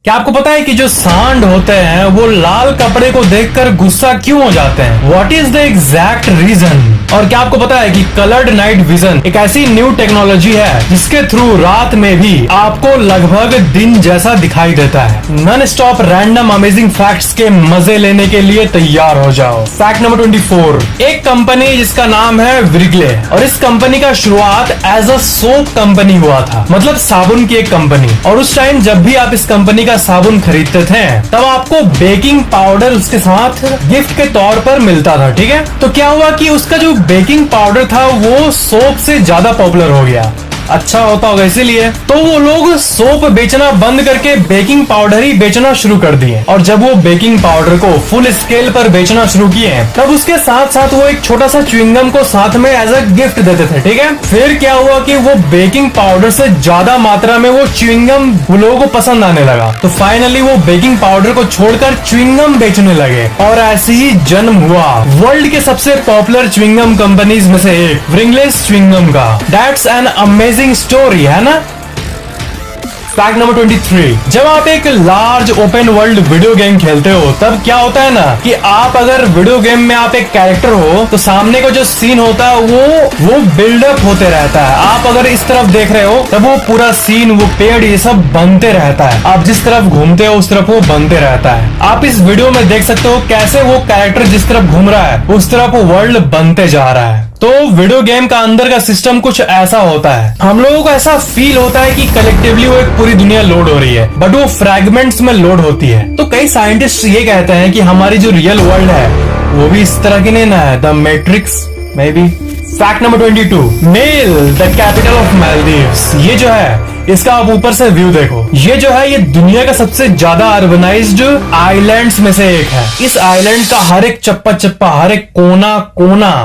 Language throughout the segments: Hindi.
क्या आपको पता है कि जो सांड होते हैं वो लाल कपड़े को देखकर गुस्सा क्यों हो जाते हैं? What is the exact reason? और क्या आपको पता है कि कलर्ड नाइट विजन एक ऐसी न्यू टेक्नोलॉजी है जिसके थ्रू रात में भी आपको लगभग दिन जैसा दिखाई देता है। Non stop random amazing facts के मजे लेने के लिए तैयार हो जाओ। Fact number 24। एक कंपनी जिसका नाम है व्रिगले, और इस कंपनी का शुरुआत एज अ सोप कंपनी हुआ था, मतलब साबुन की एक कंपनी। और उस टाइम जब भी आप इस कंपनी का साबुन खरीदते थे तब आपको बेकिंग पाउडर उसके साथ गिफ्ट के तौर पर मिलता था, ठीक है। तो क्या हुआ कि उसका जो बेकिंग पाउडर था वो सोप से ज्यादा पॉपुलर हो गया। अच्छा होता होगा इसीलिए तो वो लोग सोप बेचना बंद करके बेकिंग पाउडर ही बेचना शुरू कर दिए। और जब वो बेकिंग पाउडर को फुल स्केल पर बेचना शुरू किए तब उसके साथ साथ वो एक छोटा सा च्युइंगम को साथ में एज अ गिफ्ट देते थे, ठीक है। फिर क्या हुआ कि वो बेकिंग पाउडर से ज्यादा मात्रा में वो च्युइंगम लोगों को पसंद आने लगा, तो फाइनली वो बेकिंग पाउडर को छोड़कर च्युइंगम बेचने लगे। और ऐसे ही जन्म हुआ वर्ल्ड के सबसे पॉपुलर च्युइंगम कंपनीज में से एक व्रिगलेस च्युइंगम का। दैट्स एन अमेजिंग स्टोरी, है ना। Fact number 23। जब आप एक large open world video game खेलते हो तब क्या होता है ना कि आप अगर वीडियो गेम में आप एक कैरेक्टर हो तो सामने का जो सीन होता है वो बिल्डअप होते रहता है। आप अगर इस तरफ देख रहे हो तब वो पूरा सीन, वो पेड़, ये सब बनते रहता है। आप जिस तरफ घूमते हो उस तरफ वो बनते रहता है। आप इस वीडियो में देख सकते हो कैसे वो कैरेक्टर जिस तरफ घूम रहा है उस तरफ वर्ल्ड बनते जा रहा है। तो वीडियो गेम का अंदर का सिस्टम कुछ ऐसा होता है। हम लोगों को ऐसा फील होता है कि कलेक्टिवली वो एक पूरी दुनिया लोड हो रही है, बट वो फ्रैगमेंट्स में लोड होती है। तो कई साइंटिस्ट ये कहते हैं कि हमारी जो रियल वर्ल्ड है वो भी इस तरह की नहीं ना है, the matrix may be. Fact number 22। Male the capital of Maldives. ये जो है इसका आप ऊपर से व्यू देखो। ये जो है ये दुनिया का सबसे ज्यादा अर्बनाइज्ड आइलैंड्स में से एक है। इस आइलैंड का हर एक चप्पा चप्पा, हर एक कोना कोना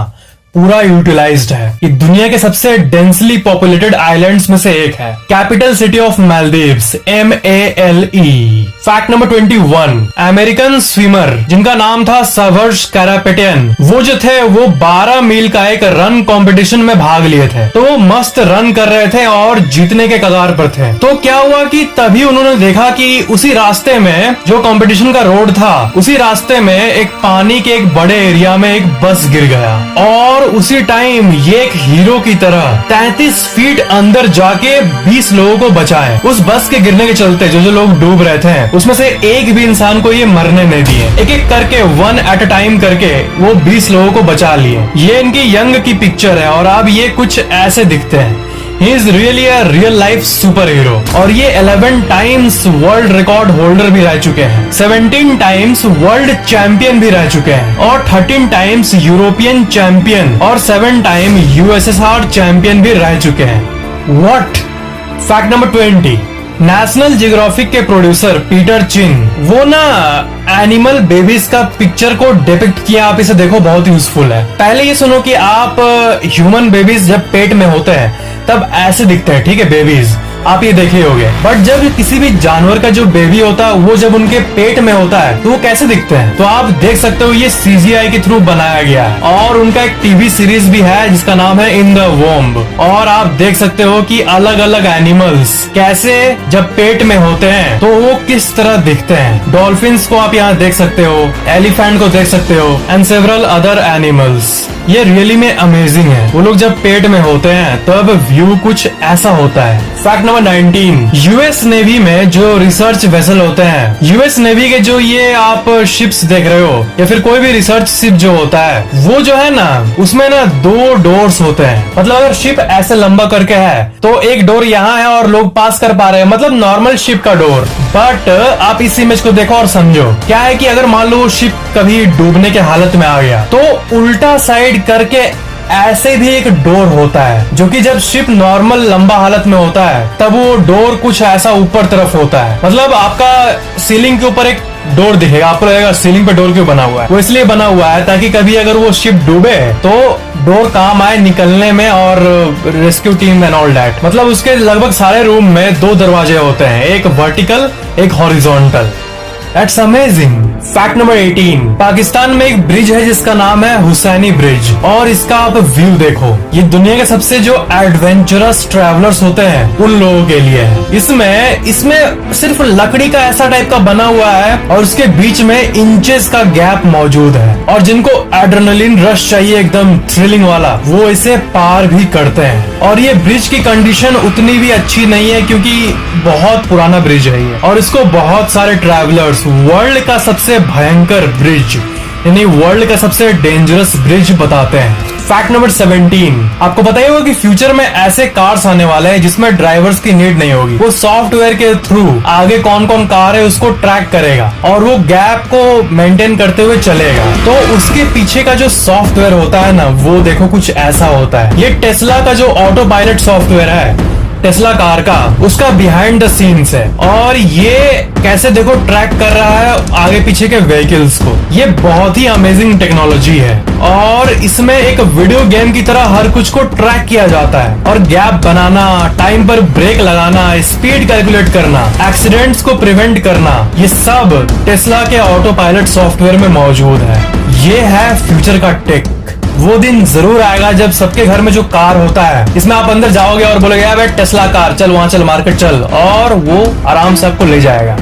पूरा यूटिलाइज्ड है। ये दुनिया के सबसे डेंसली पॉपुलेटेड आइलैंड्स में से एक है। Capital city of Maldives, MALE। Fact number 21। American swimmer जिनका नाम था सर्वर्ज कैरापेटियन, वो जो थे वो 12 मील का एक रन कंपटीशन में भाग लिए थे। तो वो मस्त रन कर रहे थे और जीतने के कगार पर थे। तो क्या हुआ कि तभी उन्होंने देखा कि उसी रास्ते में जो कंपटीशन का रोड था उसी रास्ते में एक पानी के एक बड़े एरिया में एक बस गिर गया। और उसी टाइम ये एक हीरो की तरह 33 फीट अंदर जाके 20 लोगों को बचाए। उस बस के गिरने के चलते जो लोग डूब रहे थे उसमें से एक भी इंसान को ये मरने नहीं दिए। एक एक करके 1 एट अ टाइम करके वो 20 लोगों को बचा लिए। ये इनकी यंग की पिक्चर है और अब ये कुछ ऐसे दिखते हैं। He is really a real life super hero. और ये 11 टाइम्स वर्ल्ड रिकॉर्ड होल्डर भी रह चुके हैं, 17 टाइम्स वर्ल्ड चैंपियन भी रह चुके हैं, और 13 टाइम्स यूरोपियन चैंपियन और 7 टाइम USSR चैंपियन भी रह चुके हैं। What? Fact number 20। National geographic के प्रोड्यूसर पीटर चिन वो ना एनिमल बेबीज का पिक्चर को डिपिक्ट किया। आप इसे देखो, बहुत यूजफुल है। पहले ये सुनो कि आप ह्यूमन बेबीज जब पेट में होते हैं तब ऐसे दिखते हैं, ठीक है, बेबीज आप ये देखे होंगे। बट जब किसी भी जानवर का जो बेबी होता है वो जब उनके पेट में होता है तो वो कैसे दिखते हैं? तो आप देख सकते हो ये CGI के थ्रू बनाया गया है। और उनका एक टीवी सीरीज भी है जिसका नाम है इन द वॉम्ब। और आप देख सकते हो कि अलग अलग एनिमल्स कैसे जब पेट में होते हैं तो वो किस तरह दिखते हैं। डॉल्फिन्स को आप यहाँ देख सकते हो, एलिफेंट को देख सकते हो, एंड सेवरल अदर एनिमल्स। ये रियली में अमेजिंग है। वो लोग जब पेट में होते हैं तब व्यू कुछ ऐसा होता है। Fact number 19। यूएस नेवी में जो रिसर्च वेसल होते हैं, यूएस नेवी के जो ये आप शिप्स देख रहे हो या फिर कोई भी रिसर्च शिप जो होता है वो जो है ना उसमें ना 2 डोर्स होते हैं। मतलब अगर शिप ऐसे लंबा करके है तो एक डोर यहाँ है और लोग पास कर पा रहे हैं, मतलब नॉर्मल शिप का डोर। बट आप इस इमेज को देखो और समझो क्या है कि अगर मान लो वो शिप कभी डूबने के हालत में आ गया तो उल्टा साइड करके ऐसे भी एक डोर होता है, जो कि जब शिप नॉर्मल लंबा हालत में होता है तब वो डोर कुछ ऐसा ऊपर तरफ होता है। मतलब आपका सीलिंग के ऊपर एक डोर दिखेगा, आपको लगेगा सीलिंग पे डोर क्यों बना हुआ है? वो इसलिए बना हुआ है ताकि कभी अगर वो शिप डूबे तो डोर काम आए निकलने में और rescue team and all that. मतलब उसके लगभग सारे रूम में 2 दरवाजे होते हैं, एक वर्टिकल एक horizontal. That's amazing. Fact number 18, Pakistan में एक ब्रिज है जिसका नाम है हुसैनी ब्रिज, और इसका आप व्यू देखो। ये दुनिया के सबसे जो एडवेंचरस ट्रैवलर्स होते हैं उन लोगों के लिए है। इसमें सिर्फ लकड़ी का ऐसा टाइप का बना हुआ है और उसके बीच में इंचेस का गैप मौजूद है, और जिनको एड्रेनलिन रश चाहिए एकदम थ्रिलिंग वाला, वो इसे पार भी करते हैं। और ये ब्रिज की कंडीशन उतनी भी अच्छी नहीं है क्योंकि बहुत पुराना ब्रिज है ये, और इसको बहुत सारे ट्रैवलर्स वर्ल्ड का सबसे भयंकर ब्रिज यानी वर्ल्ड का सबसे डेंजरस ब्रिज बताते हैं। फैक्ट नंबर 17, आपको पता ही होगा कि फ्यूचर में ऐसे कार्स आने वाले हैं जिसमें ड्राइवर्स की नीड नहीं होगी। वो सॉफ्टवेयर के थ्रू आगे कौन कौन कार है उसको ट्रैक करेगा और वो गैप को मेंटेन करते हुए चलेगा। तो उसके पीछे का जो सॉफ्टवेयर होता है ना, वो देखो कुछ ऐसा होता है। ये टेस्ला का जो ऑटो पायलट सॉफ्टवेयर है टेस्ला कार का, उसका बिहाइंड द सीन्स है, और ये कैसे देखो ट्रैक कर रहा है आगे पीछे के व्हीकल्स को। ये बहुत ही अमेजिंग टेक्नोलॉजी है, और इसमें एक वीडियो गेम की तरह हर कुछ को ट्रैक किया जाता है, और गैप बनाना, टाइम पर ब्रेक लगाना, स्पीड कैलकुलेट करना, एक्सीडेंट्स को प्रिवेंट करना, ये सब टेस्ला के ऑटो पायलट सॉफ्टवेयर में मौजूद है। ये है फ्यूचर का टेक। वो दिन जरूर आएगा जब सबके घर में जो कार होता है, इसमें आप अंदर जाओगे और बोलोगे यार टेस्ला कार, चल वहां चल, मार्केट चल, और वो आराम से आपको ले जाएगा।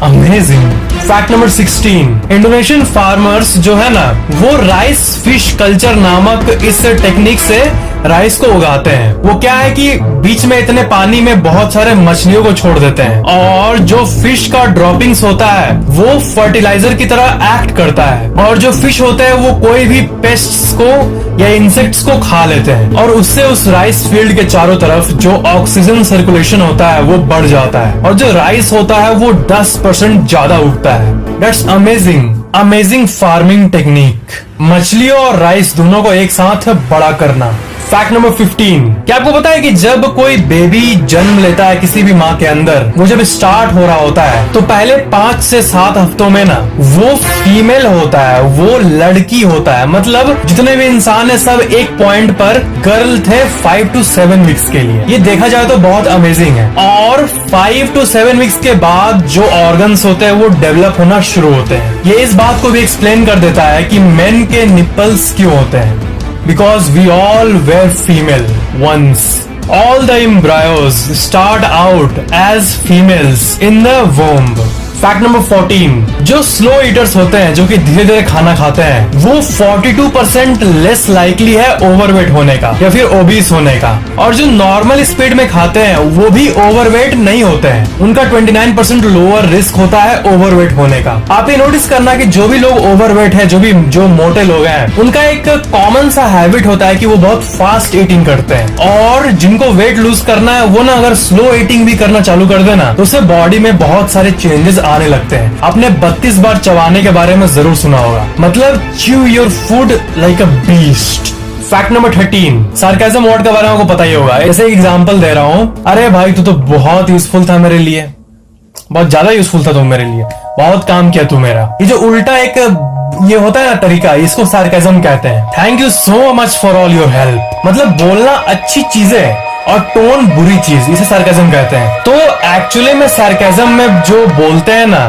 Amazing. Fact number 16, Indonesian farmers जो है ना, वो राइस फिश कल्चर नामक इस टेक्निक से राइस को उगाते हैं। वो क्या है कि बीच में इतने पानी में बहुत सारे मछलियों को छोड़ देते हैं, और जो फिश का ड्रॉपिंग्स होता है वो फर्टिलाइजर की तरह एक्ट करता है, और जो फिश होते हैं वो कोई भी पेस्ट्स को या इंसेक्ट्स को खा लेते हैं, और उससे उस राइस फील्ड के चारों तरफ जो ऑक्सीजन सर्कुलेशन होता है वो बढ़ जाता है, और जो राइस होता है वो 10% ज्यादा उगता है। That's amazing farming technique. मछलियों और राइस दोनों को एक साथ बड़ा करना। फैक्ट नंबर 15, क्या आपको पता है कि जब कोई बेबी जन्म लेता है किसी भी माँ के अंदर, वो जब स्टार्ट हो रहा होता है तो पहले 5 से 7 हफ्तों में ना वो फीमेल होता है, वो लड़की होता है। मतलब जितने भी इंसान है सब एक पॉइंट पर गर्ल थे 5 to 7 वीक्स के लिए। ये देखा जाए तो बहुत अमेजिंग है। और 5 to 7 वीक्स के बाद जो ऑर्गन्स होते हैं वो डेवलप होना शुरू होते हैं। ये इस बात को भी एक्सप्लेन कर देता है कि मेन के निपल्स क्यों होते हैं, because we all were female once. All the embryos start out as females in the womb. Fact number 14, जो स्लो ईटर्स होते हैं, जो कि धीरे धीरे खाना खाते हैं, वो 42% लेस लाइकली है ओवरवेट होने का या फिर ओबीस होने का, और जो नॉर्मल स्पीड में खाते हैं वो भी ओवरवेट नहीं होते हैं। उनका 29% लोअर रिस्क होता है ओवरवेट होने का। आप ये नोटिस करना कि जो भी लोग ओवरवेट है, जो मोटे लोग हैं, उनका एक कॉमन सा हैबिट होता है कि वो बहुत फास्ट ईटिंग करते हैं, और जिनको वेट लूज करना है वो ना अगर स्लो ईटिंग भी करना चालू कर देना तो उससे बॉडी में बहुत सारे चेंजेस आने लगते हैं। आपने 32 बार चबाने के बारे में जरूर सुना होगा, मतलब chew your food like a beast. Fact number 13, sarcasm word के बारे में आपको पता ही होगा। ऐसे एग्जांपल दे रहा हूँ, अरे भाई तू तो बहुत यूजफुल था मेरे लिए, बहुत ज्यादा यूजफुल था तू मेरे लिए, बहुत काम किया तू मेरा। ये जो उल्टा एक ये होता है ना तरीका, इसको सार्केज्म कहते हैं। Thank you so much for all your help. मतलब बोलना अच्छी चीजें और टोन बुरी चीज, इसे सार्केज्म कहते हैं। तो एक्चुअली में सार्केज्म में जो बोलते हैं ना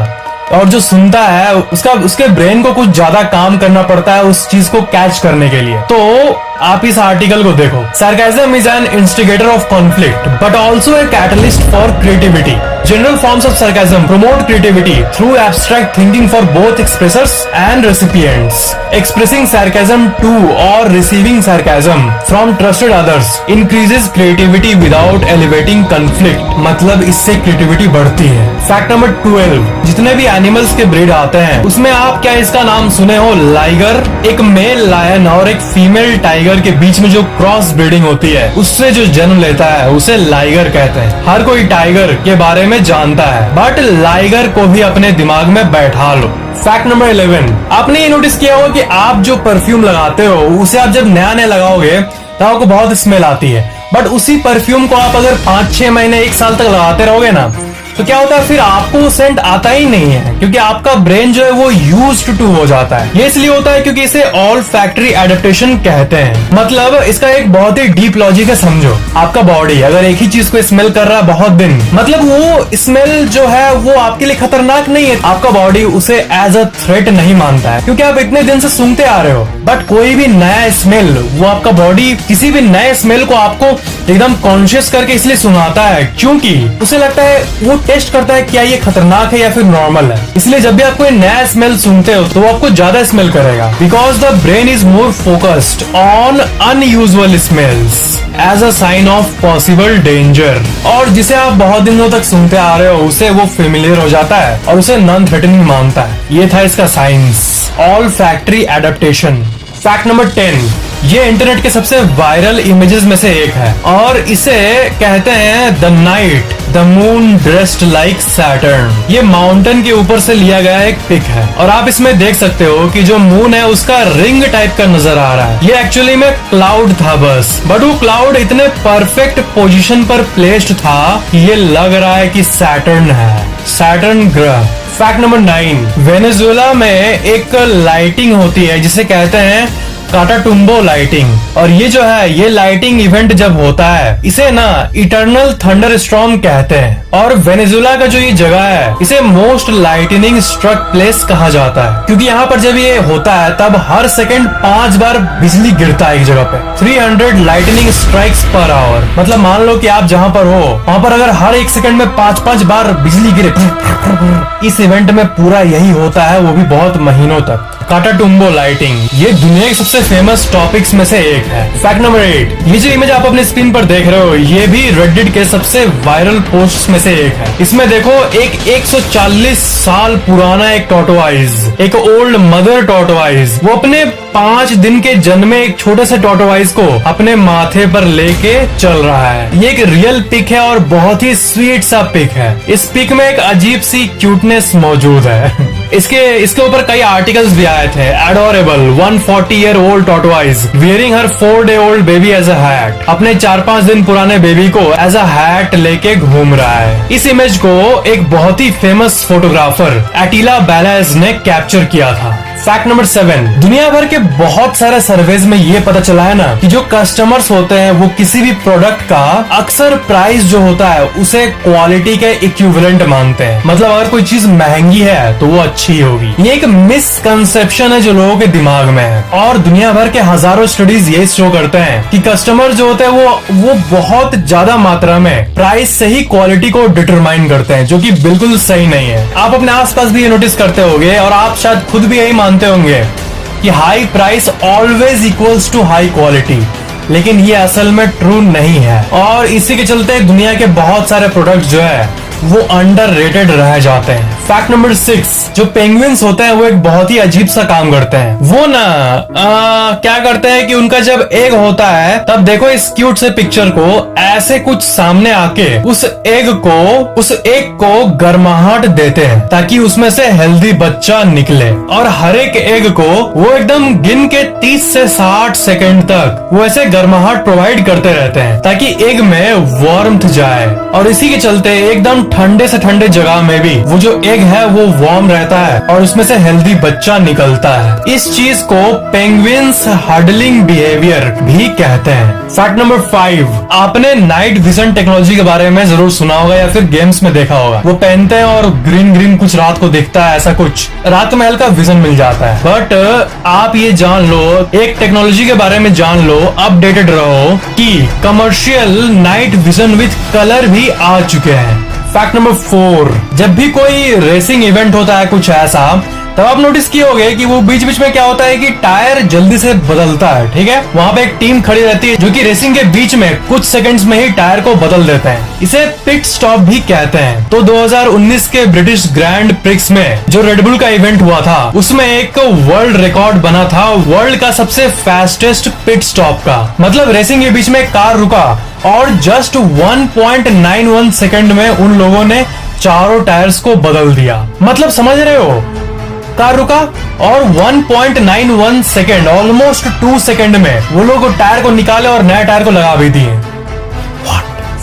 और जो सुनता है उसके ब्रेन को कुछ ज्यादा काम करना पड़ता है उस चीज को कैच करने के लिए। तो आप इस आर्टिकल को देखो। Sarcasm is an instigator of conflict but also a catalyst for creativity. General forms of sarcasm promote creativity through abstract thinking for both expressors and recipients. Expressing sarcasm to or receiving sarcasm from trusted others increases creativity without elevating conflict. मतलब इससे creativity बढ़ती है। Fact number 12, जितने भी animals के breed आते हैं उसमें आप क्या इसका नाम सुने हो, लाइगर। एक मेल लायन और एक फीमेल टाइगर के बीच में जो क्रॉस ब्रीडिंग होती है उससे जो जन्म लेता है उसे लाइगर कहते हैं। हर कोई टाइगर के बारे में जानता है बट लाइगर को भी अपने दिमाग में बैठा लो। फैक्ट नंबर 11, आपने ये नोटिस किया होगा कि आप जो परफ्यूम लगाते हो उसे आप जब नया नया लगाओगे तो आपको बहुत स्मेल आती है, बट उसी परफ्यूम को आप अगर 5-6 महीने 1 साल तक लगाते रहोगे ना तो क्या होता है फिर आपको वो सेंट आता ही नहीं है, क्योंकि आपका ब्रेन जो है वो यूज्ड टू हो जाता है। ये इसलिए होता है क्योंकि इसे ऑल फैक्ट्री एडेप्टेशन कहते हैं। मतलब इसका एक बहुत ही डीप लॉजिक है। समझो, आपका बॉडी अगर एक ही चीज को स्मेल कर रहा है बहुत दिन, मतलब वो स्मेल जो है वो आपके लिए खतरनाक नहीं है, आपका बॉडी उसे एज अ थ्रेट नहीं मानता है, क्योंकि आप इतने दिन से सूंघते आ रहे हो। बट कोई भी नया स्मेल, वो आपका बॉडी किसी भी नए स्मेल को आपको एकदम कॉन्शियस करके इसलिए सुनाता है, क्योंकि उसे लगता है, वो टेस्ट करता है क्या ये खतरनाक है या फिर नॉर्मल है। इसलिए जब भी आप कोई नया स्मेल सुनते हो तो वो आपको ज्यादा स्मेल करेगा, because the brain is more focused on unusual smells as a sign of possible danger. और जिसे आप बहुत दिनों तक सुनते आ रहे हो उसे वो फेमिलियर हो जाता है और उसे नॉन थ्रेटनिंग मानता है। ये था इसका science, all factory adaptation. Fact number 10, ये इंटरनेट के सबसे वायरल इमेजेस में से एक है और इसे कहते हैं the night the moon dressed like Saturn. ये माउंटेन के ऊपर से लिया गया एक पिक है और आप इसमें देख सकते हो कि जो मून है उसका रिंग टाइप का नजर आ रहा है। ये एक्चुअली में क्लाउड था बस, बट वो क्लाउड इतने परफेक्ट पोजीशन पर प्लेस्ड था कि ये लग रहा है कि सैटर्न है, सैटर्न ग्रह। फैक्ट नंबर 9, वेनेजुएला में एक लाइटिंग होती है जिसे कहते हैं काटाटुम्बो लाइटिंग। और ये जो है, ये लाइटिंग इवेंट जब होता है इसे ना इटर्नल थंडर स्टॉर्म कहते हैं। और वेनेजुएला का जो ये जगह है इसे मोस्ट लाइटनिंग स्ट्रक प्लेस कहा जाता है, क्योंकि यहाँ पर जब ये होता है तब हर सेकंड 5 बार बिजली गिरता है एक जगह पे, 300 लाइटनिंग स्ट्राइक्स पर आवर। मतलब मान लो कि आप जहाँ पर हो वहाँ पर अगर हर एक सेकंड में 5-5 बार बिजली गिरे, इस इवेंट में पूरा यही होता है, वो भी बहुत महीनों तक। काटाटुम्बो लाइटिंग ये दुनिया के सबसे फेमस टॉपिक्स में से एक है। फैक्ट नंबर 8, ये जो इमेज आप अपने स्क्रीन पर देख रहे हो ये भी रेडिट के सबसे वायरल पोस्ट में से एक है। इसमें देखो एक 140 साल पुराना एक टॉर्टोइज, एक ओल्ड मदर टॉर्टोइज, वो अपने 5 दिन के जन्मे एक छोटे से टॉर्टोइज को अपने माथे पर लेके चल रहा है। ये एक रियल पिक है और बहुत ही स्वीट सा पिक है। इस पिक में एक अजीब सी क्यूटनेस मौजूद है। इसके ऊपर कई आर्टिकल्स भी आए थे। Adorable 140 year old tortoise wearing her 4 day old baby as a hat. अपने 4-5 दिन पुराने बेबी को एज अ हैट लेके घूम रहा है। इस इमेज को एक बहुत ही फेमस फोटोग्राफर एटिला बैलेज ने कैप्चर किया था। फैक्ट नंबर 7, दुनिया भर के बहुत सारे सर्वेज में ये पता चला है ना कि जो कस्टमर्स होते हैं वो किसी भी प्रोडक्ट का अक्सर प्राइस जो होता है उसे क्वालिटी के इक्विवेलेंट मानते हैं। मतलब अगर कोई चीज महंगी है तो वो अच्छी होगी। ये एक मिसकंसेप्शन है जो लोगों के दिमाग में है और दुनिया भर के हजारों स्टडीज ये शो करते हैं कि कस्टमर जो होते हैं वो बहुत ज्यादा मात्रा में प्राइस से ही क्वालिटी को डिटरमाइन करते हैं, जो कि बिल्कुल सही नहीं है। आप अपने आसपास भी ये नोटिस करते होंगे और आप शायद खुद भी यही मानते होंगे कि high price always equals to high quality, लेकिन ये असल में ट्रू नहीं है। और इसी के चलते दुनिया के बहुत सारे प्रोडक्ट्स जो है वो अंडररेटेड रह जाते हैं। फैक्ट नंबर 6, जो पेंगुइन्स होते हैं वो एक बहुत ही अजीब सा काम करते हैं। वो ना क्या करते हैं कि उनका जब एग होता है तब देखो इस क्यूट से पिक्चर को ऐसे कुछ सामने आके उस एग को गर्माहट देते हैं ताकि उसमें से हेल्दी बच्चा निकले। और हर एक एग को वो एकदम गिन के 30 से 60 सेकंड तक वो ऐसे गर्माहट प्रोवाइड करते रहते हैं ताकि एग में वार्मथ जाए। और इसी के चलते एकदम ठंडे से ठंडे जगह में भी वो जो एग है वो वार्म रहता है और उसमें से हेल्दी बच्चा निकलता है। इस चीज को पेंगुइन्स हडलिंग बिहेवियर भी कहते हैं। फैक्ट नंबर 5, आपने नाइट विजन टेक्नोलॉजी के बारे में जरूर सुना होगा या फिर गेम्स में देखा होगा। वो पहनते हैं और ग्रीन कुछ रात को दिखता है, ऐसा कुछ रात में हल्का विजन मिल जाता है। बट आप ये जान लो, एक टेक्नोलॉजी के बारे में जान लो, अपडेटेड रहो कि commercial night vision with colour भी आ चुके हैं। फैक्ट नंबर 4, जब भी कोई रेसिंग इवेंट होता है कुछ ऐसा, तब आप नोटिस किए होंगे कि वो बीच बीच में क्या होता है कि टायर जल्दी से बदलता है। ठीक है, वहाँ पे एक टीम खड़ी रहती है जो कि रेसिंग के बीच में कुछ सेकंड्स में ही टायर को बदल देते हैं। इसे पिट स्टॉप भी कहते हैं। तो 2019 के ब्रिटिश ग्रैंड प्रिक्स में जो रेडबुल का इवेंट हुआ था उसमें एक वर्ल्ड रिकॉर्ड बना था वर्ल्ड का सबसे फास्टेस्ट पिट स्टॉप का। मतलब रेसिंग के बीच में कार रुका और जस्ट 1.91 सेकंड में उन लोगों ने चारों टायर्स को बदल दिया। मतलब समझ रहे हो, कार रुका और 1.91 सेकेंड, ऑलमोस्ट 2 सेकेंड में वो लोग टायर को निकाले और नया टायर को लगा भी दिए।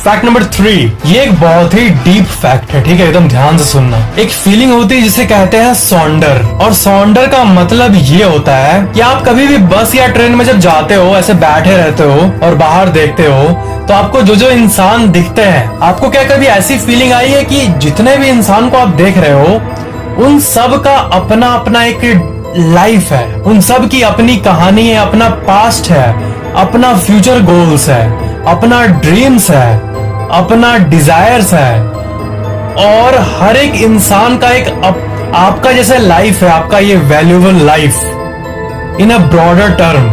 फैक्ट नंबर 3, ये एक बहुत ही डीप फैक्ट है, ठीक है, एकदम ध्यान से सुनना। एक फीलिंग होती है जिसे कहते हैं सौंडर, और सौंडर का मतलब ये होता है कि आप कभी भी बस या ट्रेन में जब जाते हो, ऐसे बैठे रहते हो और बाहर देखते हो, तो आपको जो जो इंसान दिखते हैं, आपको क्या कभी ऐसी फीलिंग आई है कि जितने भी इंसान को आप देख रहे हो, उन सब का अपना अपना एक लाइफ है, उन सब की अपनी कहानी है, अपना पास्ट है, अपना फ्यूचर गोल्स है, अपना ड्रीम्स है, अपना डिजायर्स है, और हर एक इंसान का एक आपका जैसे लाइफ है, आपका ये valuable life in a broader term,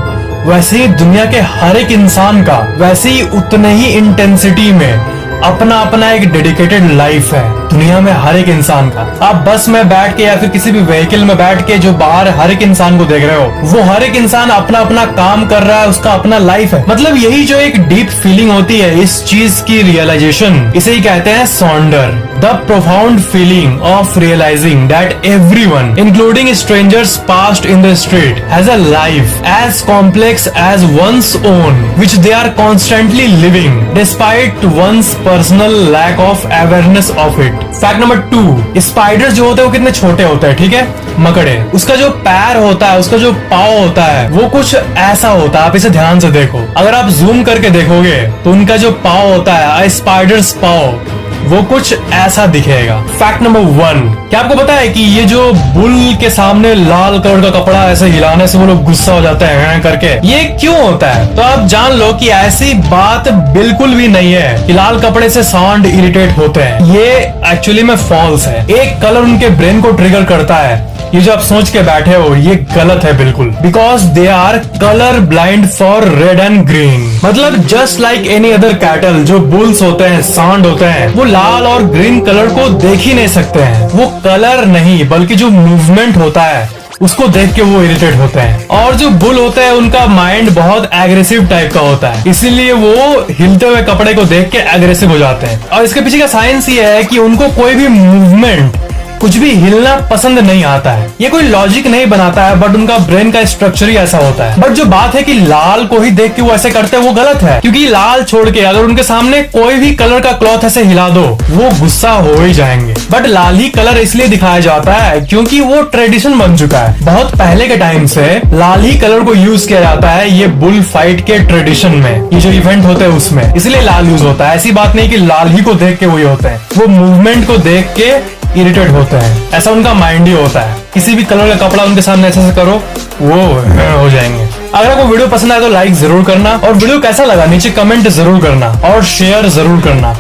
वैसे ही दुनिया के हर एक इंसान का वैसे ही उतने ही इंटेंसिटी में अपना अपना एक डेडिकेटेड लाइफ है दुनिया में हर एक इंसान का। आप बस में बैठ के या फिर किसी भी व्हीकल में बैठ के जो बाहर हर एक इंसान को देख रहे हो, वो हर एक इंसान अपना अपना काम कर रहा है, उसका अपना लाइफ है। मतलब यही जो एक डीप फीलिंग होती है, इस चीज की रियलाइजेशन, इसे ही कहते हैं sonder. The profound feeling of realizing that everyone including strangers passed in the street has a life as complex as one's own which they are constantly living despite one's personal lack of awareness of it. Fact number 2, spiders जो होते हैं वो कितने छोटे होते हैं, ठीक है, मकड़े, उसका जो पैर होता है, उसका जो पाँव होता है, वो कुछ ऐसा होता है। आप इसे ध्यान से देखो, अगर आप जूम करके देखोगे तो उनका जो पाँव होता है, स्पाइडर्स पाँव, वो कुछ ऐसा दिखेगा। फैक्ट नंबर 1, क्या आपको पता है कि ये जो बुल के सामने लाल कलर का कपड़ा ऐसे हिलाने से वो लोग गुस्सा हो जाते हैं करके, ये क्यों होता है? तो आप जान लो कि ऐसी बात बिल्कुल भी नहीं है कि लाल कपड़े से सांड इरिटेट होते हैं। ये एक्चुअली में फॉल्स है। एक कलर उनके ब्रेन को ट्रिगर करता है, ये जो आप सोच के बैठे हो ये गलत है बिल्कुल, because they are colour blind for red and green. मतलब just like any other cattle, जो बुल्स होते हैं, सांड होते हैं, वो लाल और ग्रीन कलर को देख ही नहीं सकते हैं। वो कलर नहीं बल्कि जो मूवमेंट होता है उसको देख के वो इरिटेट होते हैं। और जो बुल होते हैं उनका माइंड बहुत एग्रेसिव टाइप का होता है, इसीलिए वो हिलते हुए कपड़े को देख के एग्रेसिव हो जाते हैं। और इसके पीछे का साइंस ये है कि उनको कोई भी मूवमेंट, कुछ भी हिलना पसंद नहीं आता है। ये कोई लॉजिक नहीं बनाता है, बट उनका ब्रेन का स्ट्रक्चर ही ऐसा होता है। बट जो बात है कि लाल को ही देख के वो ऐसे करते हैं, वो गलत है, क्योंकि लाल छोड़ के अगर उनके सामने कोई भी कलर का क्लॉथ ऐसे हिला दो, वो गुस्सा हो ही जाएंगे। बट लाल ही कलर इसलिए दिखाया जाता है क्योंकि वो ट्रेडिशन बन चुका है। बहुत पहले के टाइम से लाल ही कलर को यूज किया जाता है ये बुल फाइट के ट्रेडिशन में, ये जो इवेंट होते हैं उसमें, इसलिए लाल यूज होता है। ऐसी बात नहीं कि लाल ही को देख के वही होते हैं, वो मूवमेंट को देख के इरिटेट होते हैं, ऐसा उनका माइंड ही होता है। किसी भी कलर का कपड़ा उनके सामने ऐसे करो, वो हो जाएंगे। अगर आपको वीडियो पसंद आए तो लाइक जरूर करना, और वीडियो कैसा लगा नीचे कमेंट जरूर करना, और शेयर जरूर करना।